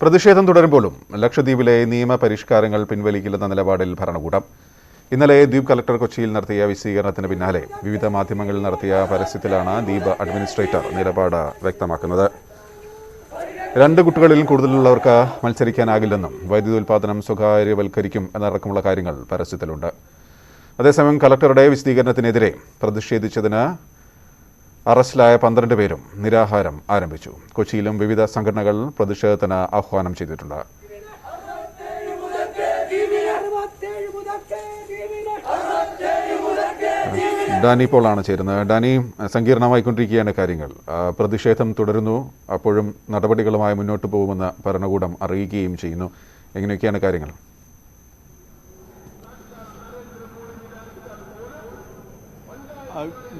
പ്രതിഷേധം തുടരുമ്പോഴും ലക്ഷദ്വീപിലെ നിയമപരിഷ്കാരങ്ങൾ പിൻവലിക്കില്ലെന്ന നിലപാടിൽ ഭരണകൂടം. ഇന്നലെ ദ്വീപ് കളക്ടർ കൊച്ചിയിൽ നടത്തിയ വിശദീകരണത്തിന് പിന്നാലെ വിവിധ മാധ്യമങ്ങളിൽ നടത്തിയ പരസ്യത്തിലാണ് ദ്വീപ് അഡ്മിനിസ്ട്രേറ്റർ നിലപാട് വ്യക്തമാക്കുന്നത്. 2 കുട്ടികളിൽ കൂടുതലുള്ളവർക്ക് മത്സരിക്കാനാകില്ലെന്നും വൈദ്യുതി ഉൽപ്പാദനം സ്വകാര്യവൽക്കരിക്കും എന്നടക്കമുള്ള കാര്യങ്ങൾ പരസ്യത്തിലുണ്ട്. അതേസമയം കളക്ടറുടെ വിശദീകരണത്തിനെതിരെ പ്രതിഷേധിച്ചതിന് അറസ്റ്റിലായ 12 പേരും നിരാഹാരം ആരംഭിച്ചു. കൊച്ചിയിലും വിവിധ സംഘടനകൾ പ്രതിഷേധത്തിന് ആഹ്വാനം ചെയ്തിട്ടുണ്ട്. ഡാനി പോളാണ് ചേരുന്നത്. ഡാനി, സങ്കീർണമായിക്കൊണ്ടിരിക്കുകയാണ് കാര്യങ്ങൾ. പ്രതിഷേധം തുടരുന്നു, അപ്പോഴും നടപടികളുമായി മുന്നോട്ട് പോകുമെന്ന് ഭരണകൂടം അറിയിക്കുകയും ചെയ്യുന്നു. എങ്ങനെയൊക്കെയാണ് കാര്യങ്ങൾ?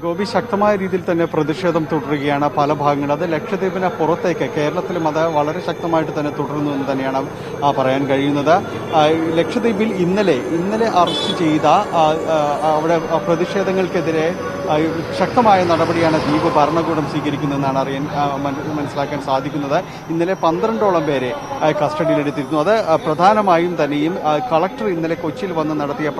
ഗോപി, ശക്തമായ രീതിയിൽ തന്നെ പ്രതിഷേധം തുടരുകയാണ് പല ഭാഗങ്ങളും. അത് ലക്ഷദ്വീപിന് പുറത്തേക്ക് കേരളത്തിലും അത് വളരെ ശക്തമായിട്ട് തന്നെ തുടരുന്നു എന്ന് തന്നെയാണ് പറയാൻ കഴിയുന്നത്. ലക്ഷദ്വീപിൽ ഇന്നലെ അറസ്റ്റ് ചെയ്ത അവിടെ പ്രതിഷേധങ്ങൾക്കെതിരെ ശക്തമായ നടപടിയാണ് ദ്വീപ് ഭരണകൂടം സ്വീകരിക്കുന്നതെന്നാണ് മനസ്സിലാക്കാൻ സാധിക്കുന്നത്. ഇന്നലെ 12ഓളം പേരെ കസ്റ്റഡിയിലെടുത്തിരുന്നു. അത് പ്രധാനമായും തന്നെയും കളക്ടർ ഇന്നലെ കൊച്ചിയിൽ വന്ന് നടത്തിയ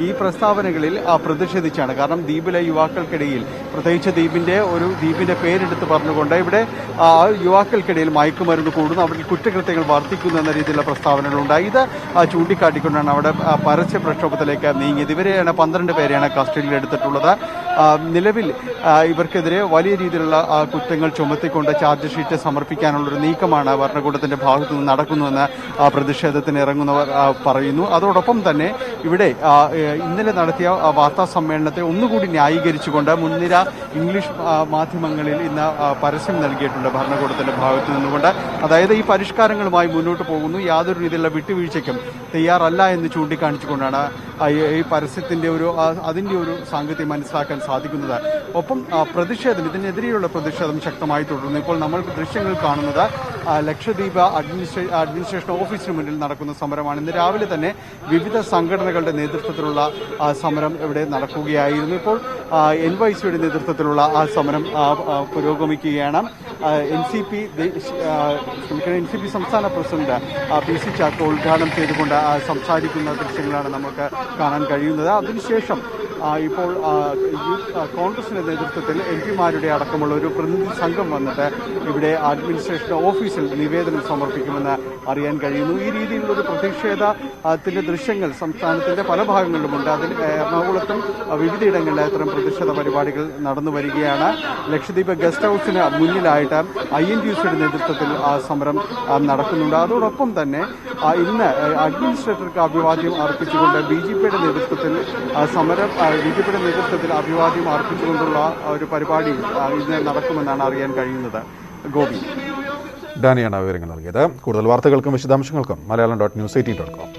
ഈ പ്രസ്താവനകളിൽ പ്രതിഷേധിച്ചാണ്. കാരണം ദ്വീപിലെ യുവാക്കൾക്കിടയിൽ, പ്രത്യേകിച്ച് ദ്വീപിന്റെ പേരെടുത്ത് പറഞ്ഞുകൊണ്ട് ഇവിടെ യുവാക്കൾക്കിടയിൽ മയക്കുമരുന്ന് കൂടുന്നു, അവരിൽ കുറ്റകൃത്യങ്ങൾ വർദ്ധിക്കുന്നു എന്ന രീതിയിലുള്ള പ്രസ്താവനകളുണ്ടായി. ഇത് ചൂണ്ടിക്കാട്ടിക്കൊണ്ടാണ് അവിടെ പരസ്യ പ്രക്ഷോഭത്തിലേക്ക് നീങ്ങിയത്. ഇവരെയാണ് 12 പേരെയാണ് കസ്റ്റഡിയിലെടുത്തിട്ടുള്ളത്. നിലവിൽ ഇവർക്കെതിരെ വലിയ രീതിയിലുള്ള കുറ്റങ്ങൾ ചുമത്തിക്കൊണ്ട് ചാർജ് ഷീറ്റ് സമർപ്പിക്കാനുള്ളൊരു നീക്കമാണ് ഭരണകൂടത്തിന്റെ ഭാഗത്തു നിന്ന് നടക്കുന്നുവെന്ന് പ്രതിഷേധത്തിന് ഇറങ്ങുന്നവർ പറയുന്നു. അതോടൊപ്പം തന്നെ ഇവിടെ ഇന്നലെ നടത്തിയ വാർത്താ സമ്മേളനത്തെ ഒന്നുകൂടി ന്യായീകരിച്ചുകൊണ്ട് മുൻനിര ഇംഗ്ലീഷ് മാധ്യമങ്ങളിൽ ഇന്ന് പരസ്യം നൽകിയിട്ടുണ്ട് ഭരണകൂടത്തിന്റെ ഭാഗത്തു നിന്നുകൊണ്ട്. അതായത് ഈ പരിഷ്കാരങ്ങളുമായി മുന്നോട്ട് പോകുന്നു, യാതൊരു രീതിയിലുള്ള വിട്ടുവീഴ്ചയ്ക്കും തയ്യാറല്ല എന്ന് ചൂണ്ടിക്കാണിച്ചുകൊണ്ടാണ് ഈ പരസ്യത്തിന്റെ അതിന്റെ ഒരു സാങ്കത്യം മനസ്സിലാക്കാൻ സാധിക്കുന്നത്. ഒപ്പം ഇതിനെതിരെയുള്ള പ്രതിഷേധം ശക്തമായി തുടരുന്നു. ഇപ്പോൾ നമ്മൾ ദൃശ്യങ്ങൾ കാണുന്നത് ലക്ഷദ്വീപ് അഡ്മിനിസ്ട്രേഷൻ ഓഫീസിന് മുന്നിൽ നടക്കുന്ന സമരമാണ്. ഇന്ന് രാവിലെ തന്നെ വിവിധ സംഘടനകളുടെ നേതൃത്വത്തിലുള്ള സമരം ഇവിടെ നടക്കുകയായിരുന്നു. ഇപ്പോൾ NYC-യുടെ നേതൃത്വത്തിലുള്ള ആ സമരം പുരോഗമിക്കുകയാണ്. NCP സംസ്ഥാന പ്രസിഡന്റ് PC ചാക്കോ ഉദ്ഘാടനം ചെയ്തുകൊണ്ട് സംസാരിക്കുന്ന ദൃശ്യങ്ങളാണ് നമുക്ക് കാണാൻ കഴിയുന്നത്. അതിനുശേഷം ഇപ്പോൾ കോൺഗ്രസിന്റെ നേതൃത്വത്തിൽ MP-മാരുടെ അടക്കമുള്ള ഒരു പ്രതിനിധി സംഘം വന്നിട്ട് ഇവിടെ അഡ്മിനിസ്ട്രേഷൻ ഓഫീസിൽ നിവേദനം സമർപ്പിക്കുമെന്ന് അറിയാൻ കഴിയുന്നു. ഈ രീതിയിലുള്ള ഒരു പ്രതിഷേധത്തിന്റെ ദൃശ്യങ്ങൾ സംസ്ഥാനത്തിന്റെ പല ഭാഗങ്ങളിലുമുണ്ട്. അതിൽ എറണാകുളത്തും വിവിധയിടങ്ങളിൽ അത്തരം പ്രതിഷേധ പരിപാടികൾ നടന്നു വരികയാണ്. ലക്ഷദ്വീപ് ഗസ്റ്റ് ഹൌസിന് മുന്നിലായിട്ട് INTUC-യുടെ നേതൃത്വത്തിൽ സമരം നടക്കുന്നുണ്ട്. അതോടൊപ്പം തന്നെ ഇന്ന് അഡ്മിനിസ്ട്രേറ്റർക്ക് അഭിവാദ്യം അർപ്പിച്ചുകൊണ്ട് BJP-യുടെ നേതൃത്വത്തിൽ അഭിവാദ്യം അർപ്പിച്ചുകൊണ്ടുള്ള ഒരു പരിപാടി ഇന്ന് നടക്കുമെന്നാണ് അറിയാൻ കഴിയുന്നത്. ഗോപി, ഡാനിയാണ് വിവരങ്ങൾ നൽകിയത്. കൂടുതൽ വാർത്തകൾക്കും വിശദാംശങ്ങൾക്കും Malayalam.news18.com